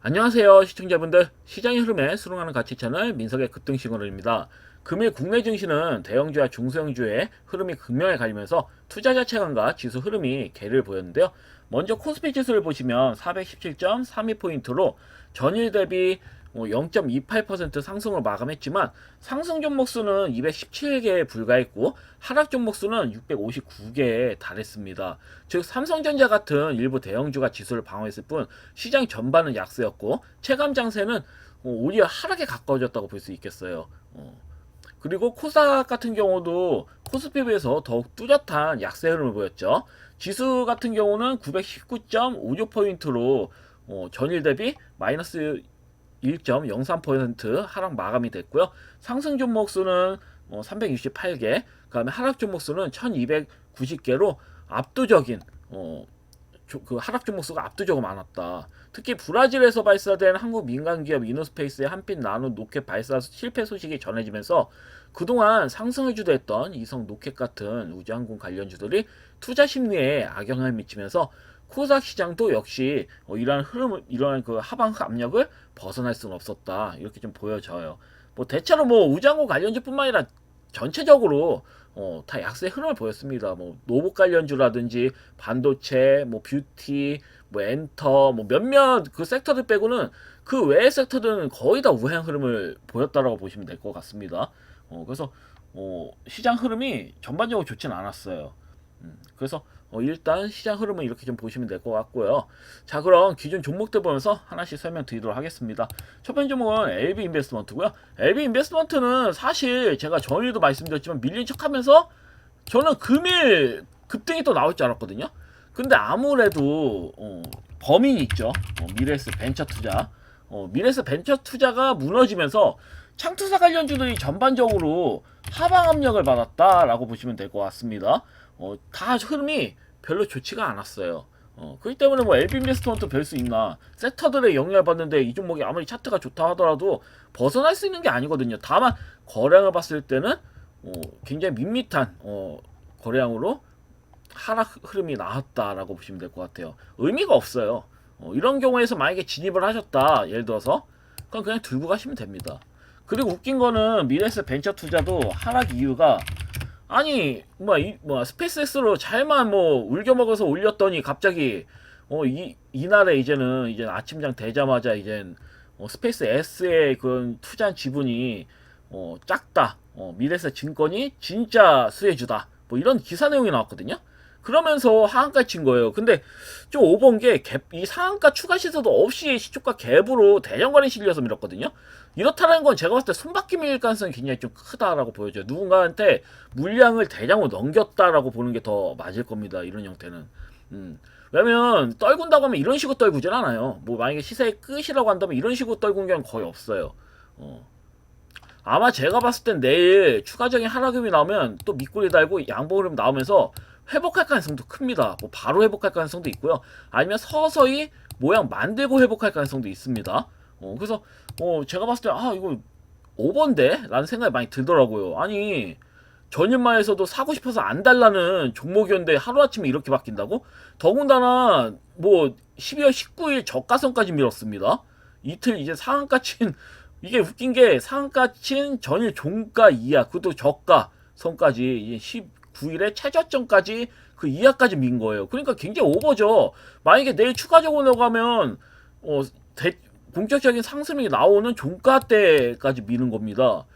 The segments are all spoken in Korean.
안녕하세요 시청자분들, 시장의 흐름에 수긍하는 가치 채널 민석의 급등시그널입니다. 금일 국내 증시는 대형주와 중소형주의 흐름이 극명하게 갈리면서 투자자 체감과 지수 흐름이 괴를 보였는데요. 먼저 코스피 지수를 보시면 417.32포인트로 전일 대비 0.28% 상승으로 마감했지만 상승 종목 수는 217개에 불과했고 하락 종목 수는 659개에 달했습니다. 즉 삼성전자 같은 일부 대형주가 지수를 방어했을 뿐 시장 전반은 약세였고 체감 장세는 오히려 하락에 가까워졌다고 볼 수 있겠어요. 그리고 코스닥 같은 경우도 코스피에 비해서 더욱 뚜렷한 약세 흐름을 보였죠. 지수 같은 경우는 919.56포인트로 전일 대비 마이너스 1.03% 하락 마감이 됐고요. 상승 종목 수는 368개, 그 다음에 하락 종목 수는 1290개로 압도적인 그 하락 종목 수가 압도적으로 많았다. 특히 브라질에서 발사된 한국 민간 기업 이노스페이스의 한빛 나노 로켓 발사 실패 소식이 전해지면서 그동안 상승을 주도했던 이성 로켓 같은 우주항공 관련주들이 투자 심리에 악영향을 미치면서 코스닥 시장도 역시 이러한 흐름, 이러한 그 하방 압력을 벗어날 수는 없었다. 이렇게 좀 보여져요. 뭐 대체로 뭐 우주항공 관련주뿐만 아니라 전체적으로 다 약세 흐름을 보였습니다. 뭐 노봇 관련주라든지 반도체, 뭐 뷰티, 뭐 엔터, 뭐 몇몇 그 섹터들 빼고는 그 외의 섹터들은 거의 다 우행 흐름을 보였다라고 보시면 될 것 같습니다. 그래서 시장 흐름이 전반적으로 좋지는 않았어요. 그래서 일단 시장 흐름은 이렇게 좀 보시면 될 것 같고요. 자, 그럼 기존 종목들 보면서 하나씩 설명드리도록 하겠습니다. 첫 번째 종목은 LB 인베스트먼트고요. LB 인베스트먼트는 사실 제가 전에도 말씀드렸지만 밀린 척하면서 저는 금일 급등이 또 나올 줄 알았거든요. 근데 아무래도 범인이 있죠. 미래에스 벤처 투자. 미래에스 벤처 투자가 무너지면서 창투사 관련주들이 전반적으로 하방 압력을 받았다라고 보시면 될 것 같습니다. 다 흐름이 별로 좋지가 않았어요. 그렇기 때문에 뭐 LB 인베스트먼트 별 수 있나, 섹터들의 영향을 받는데 이 종목이 아무리 차트가 좋다 하더라도 벗어날 수 있는 게 아니거든요. 다만 거래량을 봤을 때는 굉장히 밋밋한 거래량으로 하락 흐름이 나왔다라고 보시면 될 것 같아요. 의미가 없어요. 이런 경우에서 만약에 진입을 하셨다, 예를 들어서 그냥 들고 가시면 됩니다. 그리고 웃긴 거는 미래에스 벤처 투자도 하락 이유가, 아니 스페이스X로 잘만 울겨먹어서 올렸더니 갑자기 이날에 이제 아침장 되자마자 스페이스 X의 그런 투자한 지분이 작다, 미래에셋 증권이 진짜 수혜주다, 뭐 이런 기사 내용이 나왔거든요. 그러면서 하한가 친 거예요. 근데 좀 오버인 게 이 상한가 추가 시세도 없이 시초가 갭으로 대량거래 실려서 밀었거든요. 이렇다는 건 제가 봤을 때 손바퀴 밀릴 가능성이 굉장히 좀 크다라고 보여져요. 누군가한테 물량을 대량으로 넘겼다라고 보는 게 더 맞을 겁니다. 이런 형태는. 왜냐면 떨군다고 하면 이런 식으로 떨구질 않아요. 뭐 만약에 시세의 끝이라고 한다면 이런 식으로 떨군 경우는 거의 없어요. 아마 제가 봤을 땐 내일 추가적인 하락음이 나오면 또 밑꼬리 달고 양보 흐름 나오면서 회복할 가능성도 큽니다. 뭐 바로 회복할 가능성도 있고요. 아니면 서서히 모양 만들고 회복할 가능성도 있습니다. 그래서 제가 봤을 때 이거 오버인데? 라는 생각이 많이 들더라고요. 아니 전일마에서도 사고 싶어서 안 달라는 종목이었는데 하루아침에 이렇게 바뀐다고? 더군다나 뭐 12월 19일 저가선까지 밀었습니다. 이틀 이제 상한가 친, 이게 웃긴 게 상한가 친 전일 종가 이하, 그것도 저가 선까지 이제 19일에 최저점까지 그 이하까지 민 거예요. 그러니까 굉장히 오버죠. 만약에 내일 추가적으로 나가면 본격적인 상승이 나오는 종가 때까지 미는 겁니다.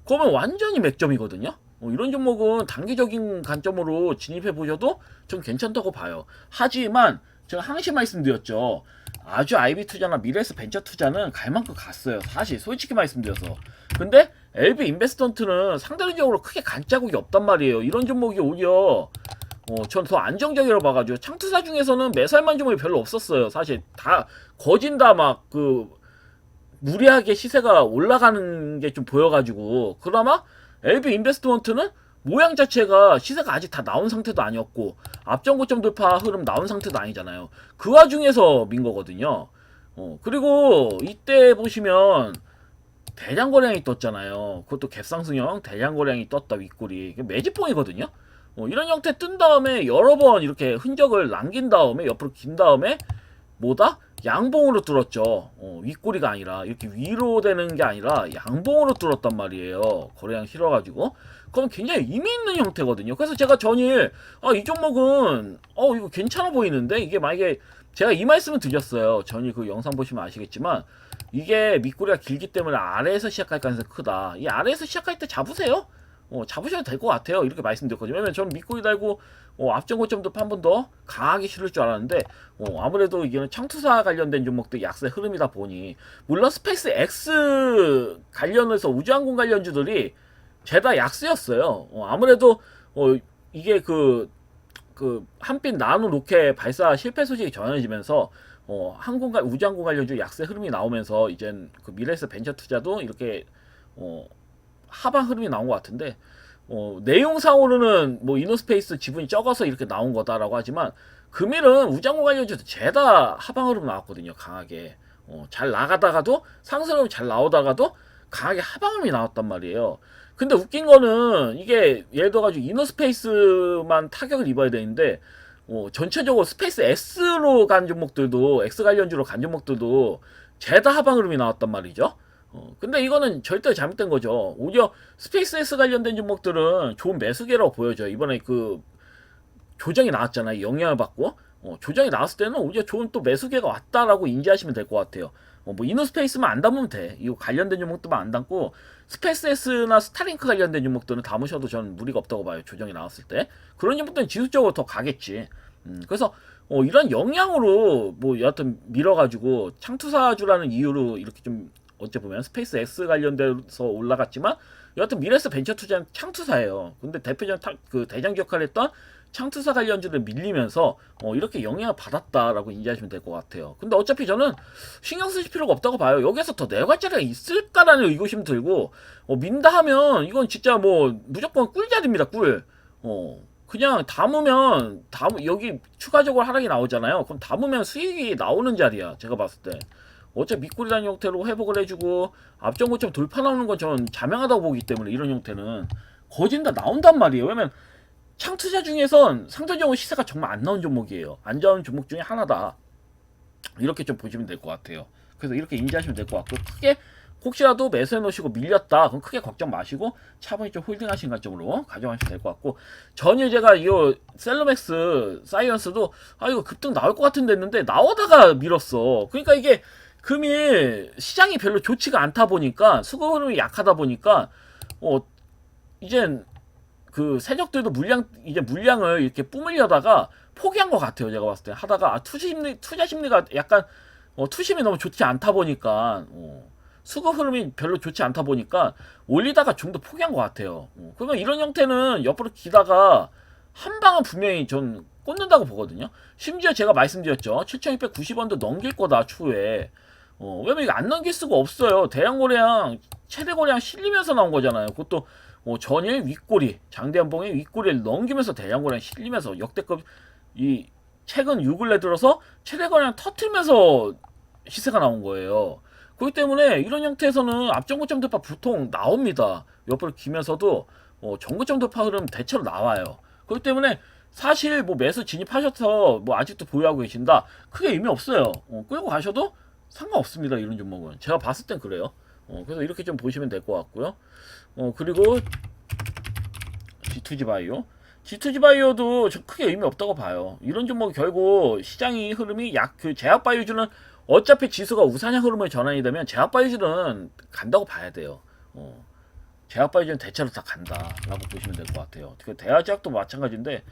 그러면 완전히 맥점이거든요. 이런 종목은 단기적인 관점으로 진입해 보셔도 좀 괜찮다고 봐요. 하지만 제가 항상 말씀드렸죠. 아주 IB 투자나 미래에스 벤처 투자는 갈 만큼 갔어요. 사실 솔직히 말씀드려서. 근데 LB 인베스턴트는 상대적으로 크게 갈 자국이 없단 말이에요. 이런 종목이 오히려 전 더 안정적이라고 봐가지고 창투사 중에서는 매살만 종목이 별로 없었어요. 사실 다 거진다 막 무리하게 시세가 올라가는 게 좀 보여가지고, 그나마 LB 인베스트먼트는 모양 자체가 시세가 아직 다 나온 상태도 아니었고 앞전 고점 돌파 흐름 나온 상태도 아니잖아요. 그 와중에서 민 거거든요. 그리고 이때 보시면 대량 거래량이 떴잖아요. 그것도 갭상승형 대량 거래량이 떴다, 윗골이 매집봉이거든요. 이런 형태 뜬 다음에 여러 번 이렇게 흔적을 남긴 다음에 옆으로 긴 다음에 양봉으로 뚫었죠. 윗꼬리가 아니라 이렇게 위로 되는 게 아니라 양봉으로 뚫었단 말이에요. 거래량 실어가지고. 그럼 굉장히 의미 있는 형태거든요. 그래서 제가 전일 이 종목은 이거 괜찮아 보이는데, 이게 만약에 제가 이 말씀을 드렸어요. 전일 그 영상 보시면 아시겠지만 이게 밑꼬리가 길기 때문에 아래에서 시작할 가능성이 크다. 이 아래에서 시작할 때 잡으세요. 잡으셔도 될 것 같아요. 이렇게 말씀드렸거든요. 왜냐면 저는 밑꼬리 달고 앞전 고점도 한 번 더 강하게 실을 줄 알았는데 아무래도 이게는 창투사 관련된 종목들 약세 흐름이다 보니, 물론 스페이스 X 관련해서 우주항공 관련주들이 죄다 약세였어요. 아무래도 이게 그 한빛 나노 로켓 발사 실패 소식이 전해지면서 우주항공 관련주 약세 흐름이 나오면서 이젠 그 미래에서 벤처 투자도 이렇게 하방 흐름이 나온 것 같은데, 내용상으로는 뭐 이노스페이스 지분이 적어서 이렇게 나온 거다라고 하지만 금일은 우주항공 관련주도 죄다 하방 흐름 나왔거든요. 강하게 잘 나가다가도 상승으로 잘 나오다가도 강하게 하방 흐름이 나왔단 말이에요. 근데 웃긴 거는 이게 예를 들어가지고 이노스페이스만 타격을 입어야 되는데 전체적으로 스페이스 S로 간 종목들도, X 관련주로 간 종목들도 죄다 하방 흐름이 나왔단 말이죠. 근데 이거는 절대 잘못된 거죠. 오히려 스페이스 X 관련된 종목들은 좋은 매수계라고 보여져요. 이번에 그 조정이 나왔잖아요. 영향을 받고 조정이 나왔을 때는 오히려 좋은 또 매수계가 왔다라고 인지하시면 될 것 같아요. 뭐 이노스페이스만 안 담으면 돼. 이거 관련된 종목들만 안 담고 스페이스X나 스타링크 관련된 종목들은 담으셔도 저는 무리가 없다고 봐요. 조정이 나왔을 때 그런 종목들은 지수적으로 더 가겠지. 그래서 이런 영향으로 뭐 여하튼 밀어가지고 창투사주라는 이유로 이렇게 좀 어째 보면 스페이스 X 관련돼서 올라갔지만 여하튼 미래에서 벤처 투자는 창투사예요. 근데 대표적 그 대장 역할을 했던 창투사 관련주를 밀리면서 이렇게 영향을 받았다라고 인지하시면 될 것 같아요. 근데 어차피 저는 신경 쓰실 필요가 없다고 봐요. 여기에서 더 내과자리가 있을까라는 의구심 들고 민다 하면 이건 진짜 뭐 무조건 꿀자리입니다. 꿀. 그냥 담으면 여기 추가적으로 하락이 나오잖아요. 그럼 담으면 수익이 나오는 자리야. 제가 봤을 때. 어차피 밑꼬리라는 형태로 회복을 해주고 앞전 고점 돌파 나오는 건 전 자명하다고 보기 때문에 이런 형태는 거진 다 나온단 말이에요. 왜냐면 창투자 중에선 상대적으로 시세가 정말 안 나온 종목이에요. 안 좋은 종목 중에 하나다. 이렇게 좀 보시면 될 것 같아요. 그래서 이렇게 인지하시면 될 것 같고, 크게 혹시라도 매수해 놓으시고 밀렸다 그럼 크게 걱정 마시고 차분히 좀 홀딩하신 관점으로 가져가시면 될 것 같고, 전일 제가 이 셀러맥스 사이언스도 이거 급등 나올 것 같은데 했는데 나오다가 밀었어. 그러니까 이게 금일 시장이 별로 좋지가 않다 보니까, 수급 흐름이 약하다 보니까 이젠 그 세력들도 물량을 이렇게 뿜으려다가 포기한 것 같아요. 제가 봤을 때 하다가 투자 심리가 약간 투심이 너무 좋지 않다 보니까 수급 흐름이 별로 좋지 않다 보니까 올리다가 좀 더 포기한 것 같아요. 그러면 이런 형태는 옆으로 기다가 한 방은 분명히 전 꽂는다고 보거든요. 심지어 제가 말씀드렸죠. 7,690원도 넘길 거다 추후에. 왜냐면 이거 안 넘길 수가 없어요. 대량 거래량, 최대 거래량 실리면서 나온 거잖아요. 그것도 전일 윗꼬리, 장대한봉의 윗꼬리를 넘기면서 대량 거래량 실리면서 역대급, 이 최근 6일 들어서 최대 거래량 터트리면서 시세가 나온 거예요. 그렇기 때문에 이런 형태에서는 앞전고점 돌파 보통 나옵니다. 옆으로 기면서도 전고점 돌파 흐름 대체로 나와요. 그렇기 때문에 사실 뭐 매수 진입하셔서 뭐 아직도 보유하고 계신다, 크게 의미 없어요. 끌고 가셔도 상관없습니다. 이런 종목은 제가 봤을 땐 그래요. 그래서 이렇게 좀 보시면 될 것 같고요. 그리고 G2G 바이오, G2G 바이오도 좀 크게 의미 없다고 봐요. 이런 종목 결국 시장이 흐름이 그 제약 바이오주는 어차피 지수가 우상향 흐름을 전환이 되면 제약 바이오주는 간다고 봐야 돼요. 제약 바이오주는 대체로 다 간다라고 보시면 될 것 같아요. 그 대화제약도 마찬가지인데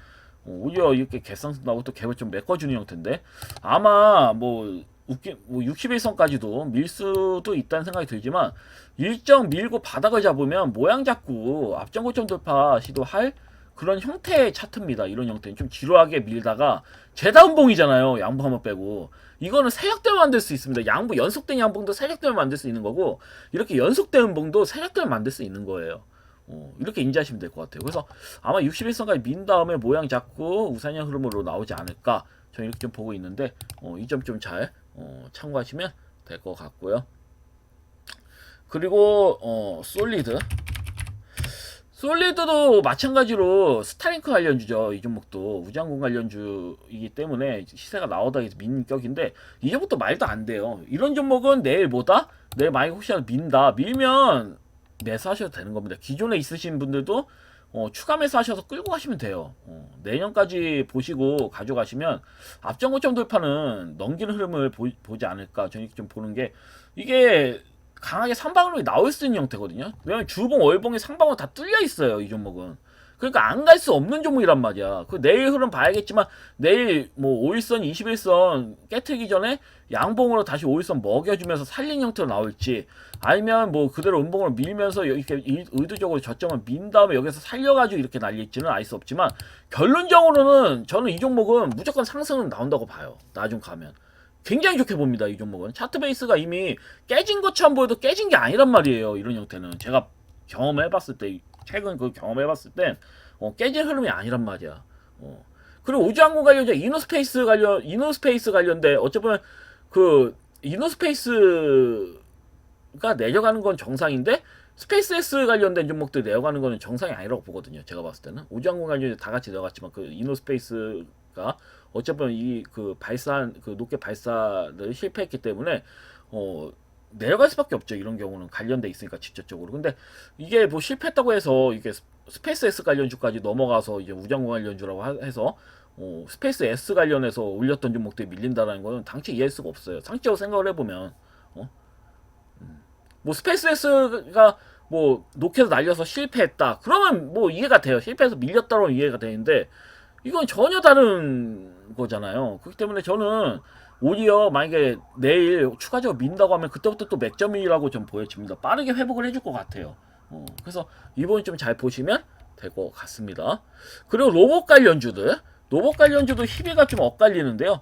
오히려 이렇게 개성 나고 또 갭을 좀 메꿔주는 형태인데, 아마 뭐 61선까지도 밀 수도 있다는 생각이 들지만, 일정 밀고 바닥을 잡으면 모양 잡고 앞전 고점 돌파 시도할 그런 형태의 차트입니다. 이런 형태는 좀 지루하게 밀다가 죄다 음봉이잖아요. 양봉 한번 빼고. 이거는 세력대만 만들 수 있습니다. 연속된 양봉도 세력대만 만들 수 있는 거고, 이렇게 연속된 음봉도 세력대만 만들 수 있는 거예요. 이렇게 인지하시면 될 것 같아요. 그래서 아마 61선까지 민 다음에 모양 잡고 우상향 흐름으로 나오지 않을까, 저는 이렇게 좀 보고 있는데 이 점 좀 잘 참고하시면 될 것 같고요. 그리고 솔리드도 마찬가지로 스타링크 관련주죠. 이 종목도 우주항공 관련주이기 때문에 시세가 나오다 해서 민 격인데 이 종목도 말도 안 돼요. 이런 종목은 내일 만약에 혹시라도 밀면 매수하셔도 되는 겁니다. 기존에 있으신 분들도 추가 매수하셔서 끌고 가시면 돼요. 내년까지 보시고 가져가시면 앞전고점 돌파는 넘기는 흐름을 보지 않을까 저는 좀 보는 게 이게 강하게 상방으로 나올 수 있는 형태거든요. 왜냐면 주봉, 월봉이 상방으로 다 뚫려 있어요. 이 종목은. 그러니까 안 갈 수 없는 종목이란 말이야. 그 내일 흐름 봐야겠지만 내일 뭐 5일선, 21선 깨트기 전에 양봉으로 다시 5일선 먹여주면서 살린 형태로 나올지 아니면 뭐 그대로 음봉으로 밀면서 이렇게 의도적으로 저점을 민 다음에 여기서 살려가지고 이렇게 날릴지는 알 수 없지만 결론적으로는 저는 이 종목은 무조건 상승은 나온다고 봐요. 나중 가면. 굉장히 좋게 봅니다. 이 종목은 차트 베이스가 이미 깨진 것처럼 보여도 깨진 게 아니란 말이에요. 이런 형태는 제가 경험해봤을 때 최근 그 경험해봤을 땐 깨진 흐름이 아니란 말이야. 그리고 우주항공 관련자 이노스페이스 관련돼 어쩌면 그 이노스페이스가 내려가는 건 정상인데 스페이스X 관련된 종목들 내려가는 거는 정상이 아니라고 보거든요. 제가 봤을 때는 우주항공 관련자 다 같이 내려갔지만 그 이노스페이스가 어쩌면 이 그 발사한 그 높게 발사를 실패했기 때문에 내려갈 수밖에 없죠. 이런 경우는 관련돼 있으니까 직접적으로. 근데 이게 뭐 실패했다고 해서 이게 스페이스 X 관련주까지 넘어가서 이제 우주항공 관련주라고 해서 스페이스 S 관련해서 올렸던 종목들이 밀린다라는 거는 당최 이해할 수가 없어요. 상식적으로 생각을 해보면 뭐 스페이스 X가 뭐 노켓에서 날려서 실패했다. 그러면 뭐 이해가 돼요. 실패해서 밀렸다고 이해가 되는데 이건 전혀 다른 거잖아요. 그렇기 때문에 저는 오히려 만약에 내일 추가적으로 민다고 하면 그때부터 또 맥점이라고 좀 보여집니다. 빠르게 회복을 해줄 것 같아요. 그래서 이번 좀 잘 보시면 될 것 같습니다. 그리고 로봇 관련주도 희비가 좀 엇갈리는데요.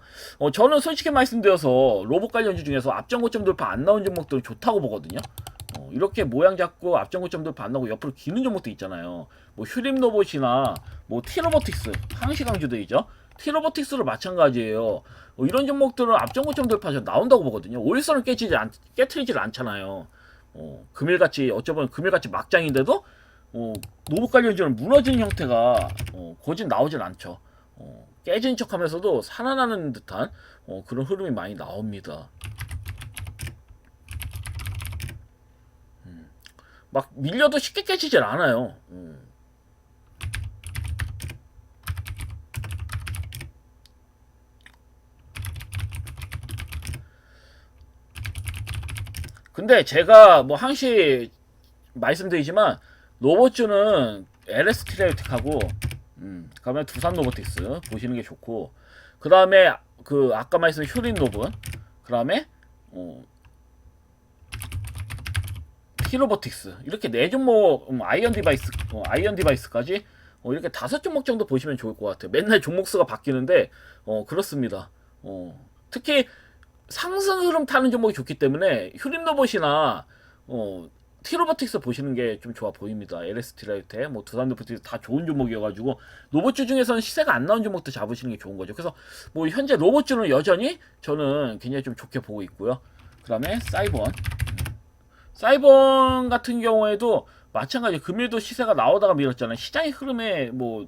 저는 솔직히 말씀드려서 로봇 관련주 중에서 앞전고점 돌파 안 나온 종목들은 좋다고 보거든요. 이렇게 모양 잡고 앞전고점 돌파 안 나오고 옆으로 기는 종목도 있잖아요. 뭐 휴림로봇이나 뭐 티로보틱스 항시강주들이죠. 티로보틱스도 마찬가지예요. 이런 종목들은 앞전고점 돌파 나온다고 보거든요. 오일선을 깨트리질 않잖아요. 금일같이 어쩌면 금일같이 막장인데도 노봇 관련주는 무너지는 형태가 거진 나오진 않죠. 깨진 척하면서도 살아나는 듯한 그런 흐름이 많이 나옵니다. 막 밀려도 쉽게 깨지질 않아요. 근데 제가 뭐 항시 말씀드리지만 로봇주는 LS 트레이틱하고 그다음에 두산 로보틱스 보시는 게 좋고 그 다음에 그 아까 말씀드린 휴린 로봇 그 다음에 티로보틱스 이렇게 네 종목 아이언 디바이스까지 이렇게 5종목 정도 보시면 좋을 것 같아요. 맨날 종목 수가 바뀌는데 그렇습니다. 특히 상승 흐름 타는 종목이 좋기 때문에 휴림 로봇이나 티로보틱스 보시는 게 좀 좋아 보입니다. LST 라이트, 뭐 두산 로보틱스 다 좋은 종목이어가지고 로봇주 중에서는 시세가 안 나온 종목도 잡으시는 게 좋은 거죠. 그래서 뭐 현재 로봇주는 여전히 저는 굉장히 좀 좋게 보고 있고요. 그다음에 사이번 같은 경우에도 마찬가지 금일도 시세가 나오다가 밀었잖아요. 시장의 흐름에 뭐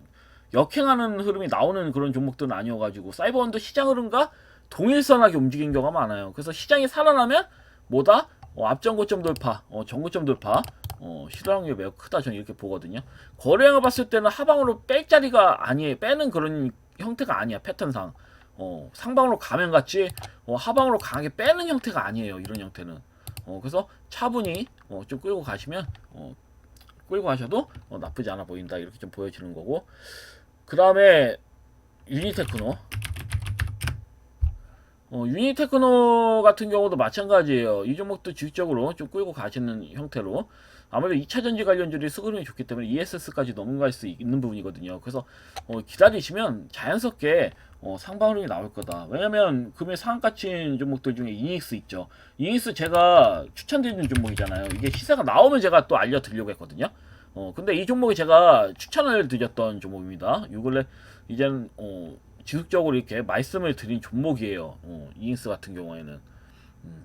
역행하는 흐름이 나오는 그런 종목들은 아니어가지고 사이버원도 시장 흐름과 동일선하게 움직인 경우가 많아요. 그래서 시장이 살아나면 뭐다? 앞전고점 돌파, 전고점 돌파, 시도 확률이 매우 크다. 저는 이렇게 보거든요. 거래량을 봤을 때는 하방으로 뺄 자리가 아니에요. 빼는 그런 형태가 아니야. 패턴상. 상방으로 가면 같지, 하방으로 강하게 빼는 형태가 아니에요. 이런 형태는. 그래서 차분히 좀 끌고 가시면, 끌고 가셔도 나쁘지 않아 보인다. 이렇게 좀 보여지는 거고. 그 다음에 유니테크노. 유니테크노 같은 경우도 마찬가지예요. 이 종목도 지속적으로 좀 끌고 가시는 형태로 아무래도 2차전지 관련주들이 수급이 좋기 때문에 ESS까지 넘어갈 수 있는 부분이거든요. 그래서 기다리시면 자연스럽게 상방 흐름이 나올 거다. 왜냐면 금일 상한가 친 종목들 중에 이닉스 있죠. 이닉스 제가 추천드리는 종목이잖아요. 이게 시세가 나오면 제가 또 알려드리려고 했거든요. 근데 이 종목이 제가 추천을 드렸던 종목입니다. 요 근래 이제는 지속적으로 이렇게 말씀을 드린 종목이에요. 이닉스 같은 경우에는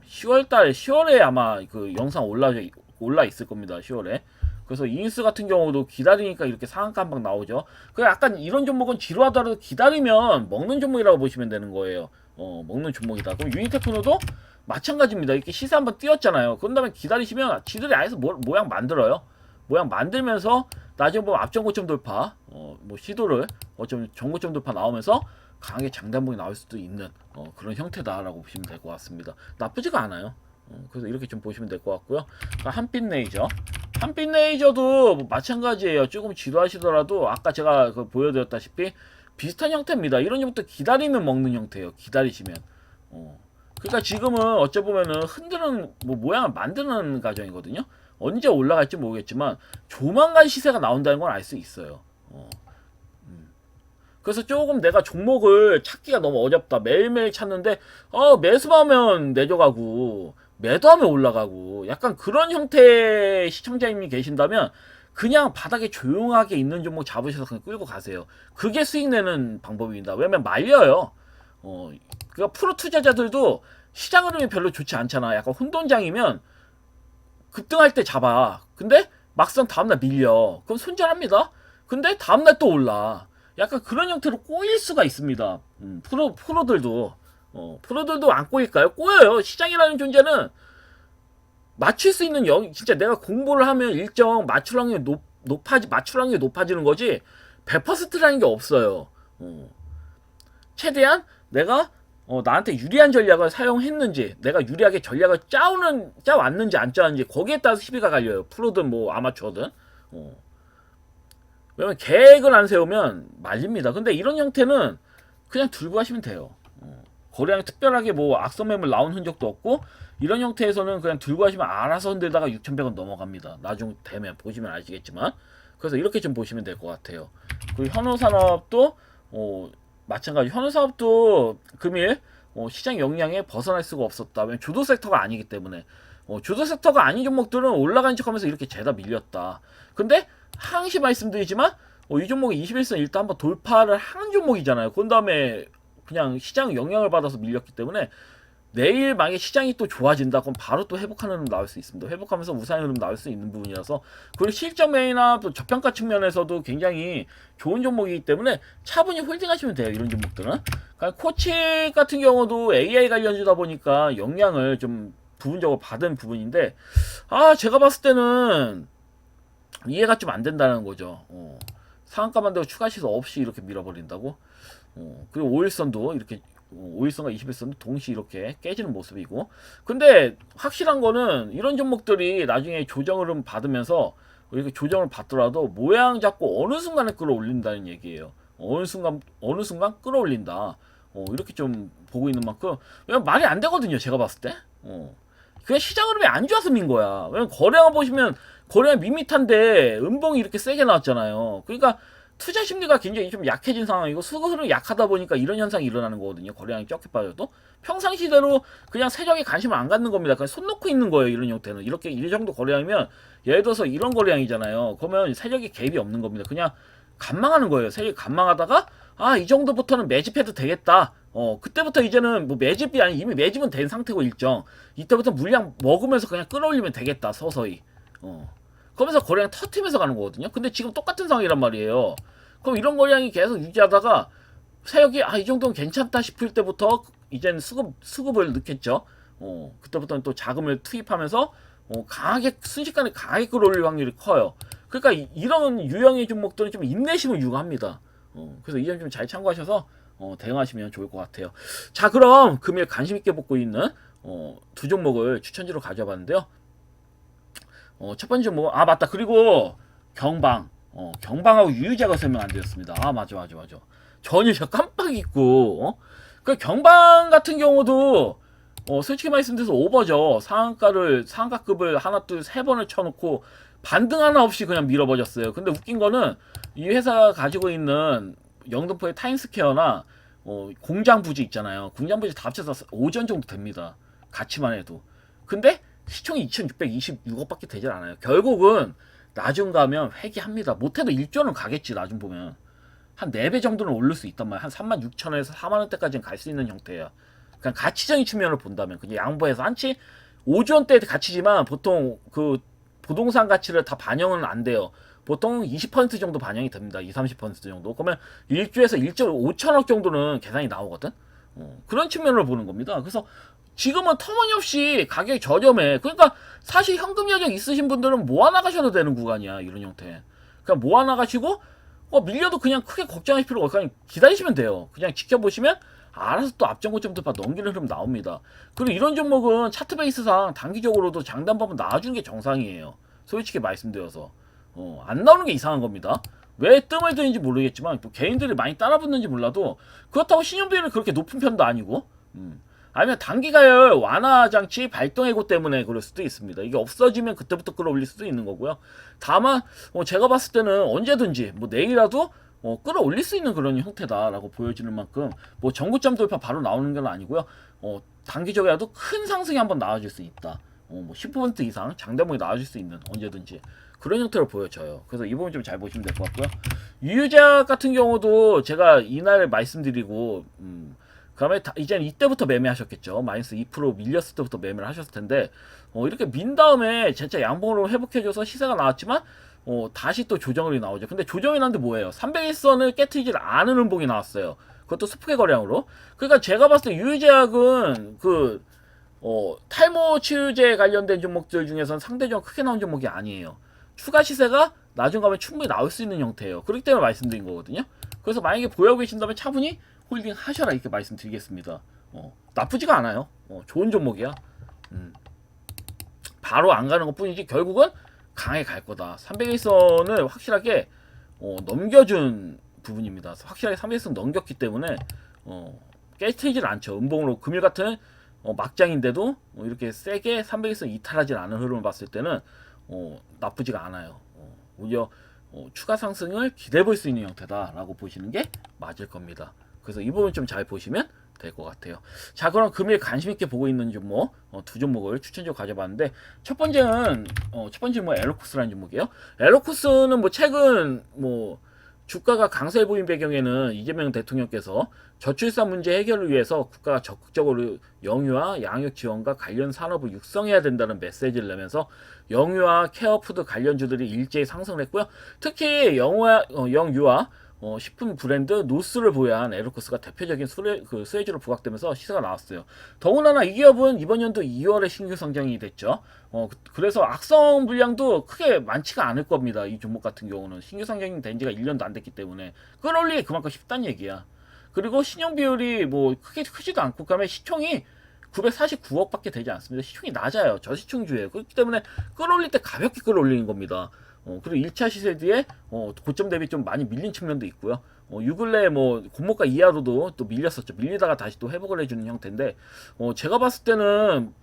10월에 아마 그 영상 올라 있을 겁니다. 10월에 그래서 이인스 같은 경우도 기다리니까 이렇게 상한가 한 방 나오죠. 그 약간 이런 종목은 지루하더라도 기다리면 먹는 종목이라고 보시면 되는 거예요. 먹는 종목이다. 그럼 유니테크노도 마찬가지입니다. 이렇게 시세 한번 띄웠잖아요. 그런 다음에 기다리시면 지들이 안에서 모양 만들어요. 모양 만들면서 나중에 보면 앞전 고점 돌파, 뭐 시도를 어쩌면 전고점 돌파 나오면서 강하게 장단봉이 나올 수도 있는 그런 형태다라고 보시면 될 것 같습니다. 나쁘지가 않아요. 그래서 이렇게 좀 보시면 될 것 같고요. 한빛레이저, 한빛레이저도 뭐 마찬가지예요. 조금 지루하시더라도 아까 제가 보여드렸다시피 비슷한 형태입니다. 이런 것도 기다리면 먹는 형태예요. 기다리시면. 그러니까 지금은 어찌 보면은 흔드는 뭐 모양을 만드는 과정이거든요. 언제 올라갈지 모르겠지만 조만간 시세가 나온다는 걸 알 수 있어요. 그래서 조금 내가 종목을 찾기가 너무 어렵다. 매일매일 찾는데 매수하면 내려가고 매도하면 올라가고 약간 그런 형태의 시청자님이 계신다면 그냥 바닥에 조용하게 있는 종목 잡으셔서 그냥 끌고 가세요. 그게 수익 내는 방법입니다. 왜냐면 말려요. 그러니까 프로 투자자들도 시장 흐름이 별로 좋지 않잖아. 약간 혼돈장이면 급등할 때 잡아. 근데 막상 다음날 밀려. 그럼 손절합니다. 근데 다음날 또 올라. 약간 그런 형태로 꼬일 수가 있습니다. 프로들도. 프로들도 안 꼬일까요? 꼬여요. 시장이라는 존재는 맞출 수 있는 진짜 내가 공부를 하면 일정 맞출 확률이 맞출 확률이 높아지는 거지 100%라는 게 없어요. 최대한 내가 나한테 유리한 전략을 사용했는지, 내가 유리하게 전략을 짜왔는지 안 짜왔는지 거기에 따라서 시비가 갈려요. 프로든 뭐 아마추어든. 왜냐면 계획을 안 세우면 말립니다. 근데 이런 형태는 그냥 들고 가시면 돼요. 거래량이 특별하게 뭐 악성 매물 나온 흔적도 없고 이런 형태에서는 그냥 들고 가시면 알아서 흔들다가 6,100원 넘어갑니다. 나중 되면 보시면 아시겠지만. 그래서 이렇게 좀 보시면 될 것 같아요. 그리고 현우산업도 마찬가지. 현우산업도 금일 시장 영향에 벗어날 수가 없었다. 왜냐면 주도 섹터가 아니기 때문에. 주도 섹터가 아닌 종목들은 올라간 척하면서 이렇게 죄다 밀렸다. 근데 항시 말씀드리지만 이 종목이 21선 일단 한번 돌파를 하는 종목이잖아요. 그 다음에 그냥 시장 영향을 받아서 밀렸기 때문에 내일 만약에 시장이 또 좋아진다 그럼 바로 또 회복하는 흐름 나올 수 있습니다. 회복하면서 우상의 흐름 나올 수 있는 부분이라서. 그리고 실적 메이나 또 저평가 측면에서도 굉장히 좋은 종목이기 때문에 차분히 홀딩하시면 돼요. 이런 종목들은. 그러니까 코치 같은 경우도 AI 관련주다 보니까 영향을 좀 부분적으로 받은 부분인데 제가 봤을 때는 이해가 좀 안 된다는 거죠. 상한가만 되고 추가 시세 없이 이렇게 밀어버린다고. 그리고 5일선도 이렇게 5일선과 21선도 동시에 이렇게 깨지는 모습이고. 근데 확실한 거는 이런 종목들이 나중에 조정을 받으면서 이렇게 조정을 받더라도 모양 잡고 어느 순간에 끌어올린다는 얘기예요. 어느 순간 끌어올린다. 이렇게 좀 보고 있는 만큼 왜냐면 말이 안 되거든요. 제가 봤을 때. 그냥 시장 흐름이 안 좋아서 민 거야. 왜냐면 거래량 보시면 거래량 밋밋한데 음봉이 이렇게 세게 나왔잖아요. 그러니까 투자 심리가 굉장히 좀 약해진 상황이고 수급 흐름이 약하다 보니까 이런 현상이 일어나는 거거든요. 거래량이 적게 빠져도 평상시대로 그냥 세력에 관심을 안 갖는 겁니다. 그냥 손 놓고 있는 거예요. 이런 형태는 이렇게 이 정도 거래량이면 예를 들어서 이런 거래량이잖아요. 그러면 세력이 개입이 없는 겁니다. 그냥 관망하는 거예요. 세력이 관망하다가 이 정도부터는 매집해도 되겠다. 그때부터 이제는 뭐 매집이 아니 이미 매집은 된 상태고 일정 이때부터 물량 먹으면서 그냥 끌어올리면 되겠다 서서히. 그러면서 거래량 터트리면서 가는 거거든요. 근데 지금 똑같은 상황이란 말이에요. 그럼 이런 거래량이 계속 유지하다가 세력이 이 정도는 괜찮다 싶을 때부터 이제는 수급을 넣겠죠. 그때부터는 또 자금을 투입하면서 강하게 순식간에 강하게 끌어올릴 확률이 커요. 그러니까 이런 유형의 종목들은 좀 인내심을 요구합니다. 그래서 이 점 좀 잘 참고하셔서 대응하시면 좋을 것 같아요. 자, 그럼 금일 관심 있게 보고 있는 두 종목을 추천주로 가져봤는데요. 첫 번째 뭐 맞다. 그리고 경방하고 유유제가 설명 안 드렸습니다. 맞아. 전혀 제가 깜빡 잊고 그 경방 같은 경우도 솔직히 말씀드려서 오버죠. 상한가급을 하나 둘 세 번을 쳐놓고 반등 하나 없이 그냥 밀어버렸어요. 근데 웃긴 거는 이 회사가 가지고 있는 영등포의 타임스퀘어나 공장 부지 있잖아요. 공장 부지 다 합쳐서 5전 정도 됩니다. 가치만 해도. 근데 시총이 2626억밖에 되질 않아요. 결국은 나중 가면 회귀합니다. 못해도 1조는 가겠지. 나중 보면 한 4배 정도는 오를 수 있단 말이야. 한 36,000원에서 4만원대까지는 갈 수 있는 형태야. 그냥 가치적인 측면을 본다면 그냥 양보해서 한치 5조 원대의 가치지만 보통 그 부동산 가치를 다 반영은 안 돼요. 보통 20% 정도 반영이 됩니다. 20-30% 정도. 그러면 1주에서 1조 5천억 정도는 계산이 나오거든. 그런 측면으로 보는 겁니다. 그래서 지금은 터무니없이 가격이 저렴해. 그러니까 사실 현금 여력 있으신 분들은 모아 나가셔도 되는 구간이야. 이런 형태. 그러니까 모아 나가시고 밀려도 그냥 크게 걱정하실 필요가 없고 그냥 기다리시면 돼요. 그냥 지켜보시면 알아서 또 앞전고점도 넘기는 흐름 나옵니다. 그리고 이런 종목은 차트 베이스상 단기적으로도 장단 한번 나와주는 게 정상이에요. 솔직히 말씀드려서 안 나오는 게 이상한 겁니다. 왜 뜸을 들인지 모르겠지만 또 개인들이 많이 따라붙는지 몰라도 그렇다고 신용비율이 그렇게 높은 편도 아니고 아니면 단기가열 완화 장치 발동해고 때문에 그럴 수도 있습니다. 이게 없어지면 그때부터 끌어올릴 수도 있는 거고요. 다만 제가 봤을 때는 언제든지 내일이라도 끌어올릴 수 있는 그런 형태다라고 보여지는 만큼 전고점 돌파 바로 나오는 건 아니고요. 단기적이라도 큰 상승이 한번 나와줄 수 있다. 10% 이상 장대목이 나와줄 수 있는 언제든지 그런 형태로 보여져요. 그래서 이 부분 좀 잘 보시면 될 것 같고요. 유유제약 같은 경우도 제가 이날 말씀드리고 그다음에 이제는 이때부터 매매하셨겠죠. 마이너스 2% 밀렸을 때부터 매매를 하셨을 텐데 이렇게 민 다음에 진짜 양봉으로 회복해줘서 시세가 나왔지만 다시 또 조정이 나오죠. 근데 조정이 나는데 뭐예요? 300일선을 깨트리질 않은 음봉이 나왔어요. 그것도 스프게 거래량으로. 그러니까 제가 봤을 때 유유제약은 탈모 치유제 관련된 종목들 중에서는 상대적으로 크게 나온 종목이 아니에요. 추가 시세가 나중 가면 충분히 나올 수 있는 형태예요. 그렇기 때문에 말씀드린 거거든요. 그래서 만약에 보유하고 계신다면 차분히 홀딩 하셔라 이렇게 말씀드리겠습니다. 나쁘지가 않아요. 좋은 종목이야. 바로 안 가는 것 뿐이지 결국은 강하게 갈 거다. 300일선을 확실하게 넘겨준 부분입니다. 확실하게 300일선 넘겼기 때문에 깨트리질 않죠. 음봉으로 금일 같은 막장인데도 이렇게 세게 300일선 이탈하지 않은 흐름을 봤을 때는 나쁘지가 않아요. 오히려 추가 상승을 기대해 볼 수 있는 형태다라고 보시는 게 맞을 겁니다. 그래서 이 부분 좀 잘 보시면 될 것 같아요. 자, 그럼 금일 관심 있게 보고 있는 종목 두 종목을 추천적으로 가져봤는데 첫 번째는 에로쿠스라는 종목이에요. 에로쿠스는 최근 주가가 강세 보인 배경에는 이재명 대통령께서 저출산 문제 해결을 위해서 국가가 적극적으로 영유아 양육 지원과 관련 산업을 육성해야 된다는 메시지를 내면서 영유아 케어푸드 관련주들이 일제히 상승을 했고요. 특히 영유아 식품 브랜드 노스를 보유한 에로쿠스가 대표적인 수혜주로 부각되면서 시세가 나왔어요. 더군다나 이 기업은 이번 연도 2월에 신규 상장이 됐죠. 그래서 악성 물량도 크게 많지가 않을 겁니다. 이 종목 같은 경우는 신규 상장이 된 지가 1년도 안 됐기 때문에 끌어올리기 그만큼 쉽다는 얘기야. 그리고 신용 비율이 크게 크지도 않고 그다음에 시총이 949억밖에 되지 않습니다. 시총이 낮아요. 저시총주예요. 그렇기 때문에 끌어올릴 때 가볍게 끌어올리는 겁니다. 그리고 1차 시세 뒤에 고점 대비 좀 많이 밀린 측면도 있고요. 요 근래 고목가 이하로도 또 밀렸었죠. 밀리다가 다시 또 회복을 해주는 형태인데 제가 봤을 때는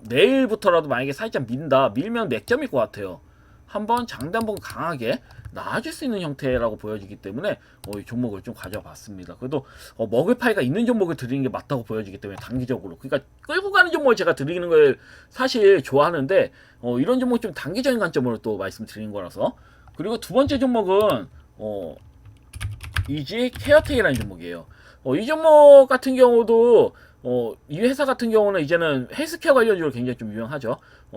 내일부터라도 만약에 살짝 밀면 맥점일 것 같아요. 한번 장대 한번 강하게 나아질 수 있는 형태라고 보여지기 때문에 이 종목을 좀 가져봤습니다. 그래도 먹을 파이가 있는 종목을 드리는 게 맞다고 보여지기 때문에 단기적으로 그러니까 끌고 가는 종목을 제가 드리는 걸 사실 좋아하는데 이런 종목 좀 단기적인 관점으로 또 말씀드리는 거라서. 그리고 두 번째 종목은 이지 케어텍이라는 종목이에요. 이 종목 같은 경우도 이 회사 같은 경우는 이제는 헬스케어 관련주로 굉장히 좀 유명하죠.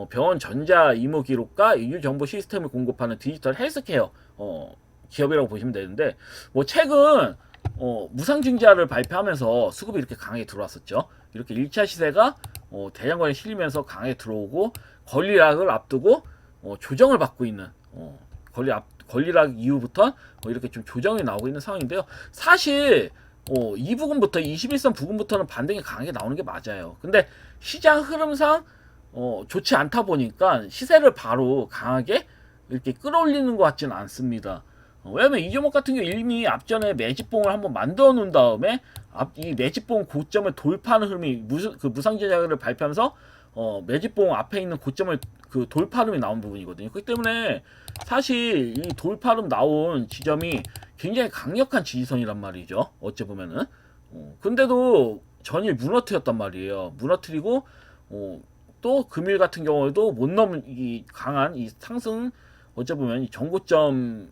병원 전자 이모 기록과 인류 정보 시스템을 공급하는 디지털 헬스케어 기업이라고 보시면 되는데 최근 무상증자를 발표하면서 수급이 이렇게 강하게 들어왔었죠. 이렇게 1차 시세가 대장간에 실리면서 강하게 들어오고 권리락을 앞두고 조정을 받고 있는 권리락 이후부터 이렇게 좀 조정이 나오고 있는 상황인데요. 사실 이 부분부터 21선 부분부터는 반등이 강하게 나오는 게 맞아요. 근데 시장 흐름상 좋지 않다 보니까 시세를 바로 강하게 이렇게 끌어올리는 것 같지는 않습니다. 왜냐면 이 종목 같은 경우 이미 앞전에 매집봉을 한번 만들어 놓은 다음에 이 매집봉 고점을 돌파하는 흐름이 무상증자를 발표하면서 매집봉 앞에 있는 고점을 돌파 흐름이 나온 부분이거든요. 그렇기 때문에 사실 이 돌파 흐름 나온 지점이 굉장히 강력한 지지선이란 말이죠. 어찌 보면은 근데도 전일 무너뜨렸단 말이에요. 무너뜨리고 또 금일 같은 경우에도 못 넘은 이 강한 이 상승 어찌 보면 이 정고점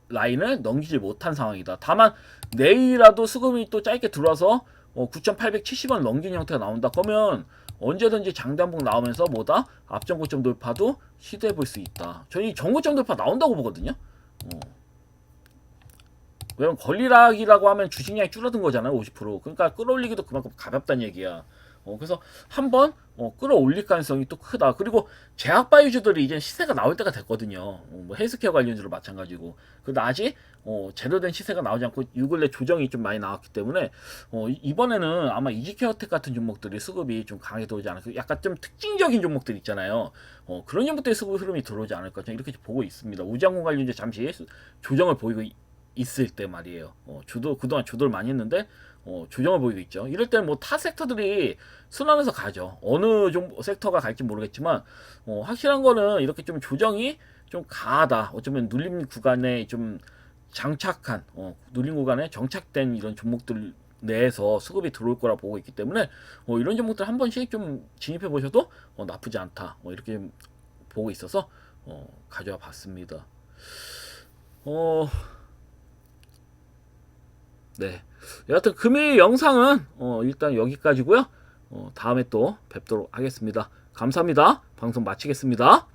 라인을 넘기지 못한 상황이다. 다만 내일이라도 수급이 또 짧게 들어와서 9,870원 넘긴 형태가 나온다. 그러면 언제든지 장단봉 나오면서 뭐다 앞전고점 돌파도 시도해 볼 수 있다. 저는 이 전고점 돌파 나온다고 보거든요. 왜냐면 권리락이라고 하면 주식량이 줄어든 거잖아요. 50%. 그러니까 끌어올리기도 그만큼 가볍다는 얘기야. 그래서 한번 끌어올릴 가능성이 또 크다. 그리고 제약바이오주들이 이제 시세가 나올 때가 됐거든요. 뭐 헬스케어 관련주로 마찬가지고. 근데 아직 제대로 된 시세가 나오지 않고 요 근래 조정이 좀 많이 나왔기 때문에 이번에는 아마 이지케어텍 같은 종목들이 수급이 좀 강하게 들어오지 않을까. 약간 좀 특징적인 종목들 있잖아요. 그런 종목들의 수급 흐름이 들어오지 않을까. 저는 이렇게 보고 있습니다. 우장군 관련주 잠시 조정을 보이고 있을 때 말이에요. 그동안 주도를 많이 했는데 조정을 보이고 있죠. 이럴 때는 뭐 타 섹터들이 순환해서 가죠. 어느 섹터가 갈지 모르겠지만 확실한 거는 이렇게 좀 조정이 좀 강하다. 어쩌면 눌림 구간에 좀 장착한 눌림 구간에 정착된 이런 종목들 내에서 수급이 들어올 거라 보고 있기 때문에 이런 종목들 한 번씩 좀 진입해 보셔도 나쁘지 않다. 이렇게 보고 있어서 가져와 봤습니다. 네. 여하튼 금일 영상은 일단 여기까지고요. 다음에 또 뵙도록 하겠습니다. 감사합니다. 방송 마치겠습니다.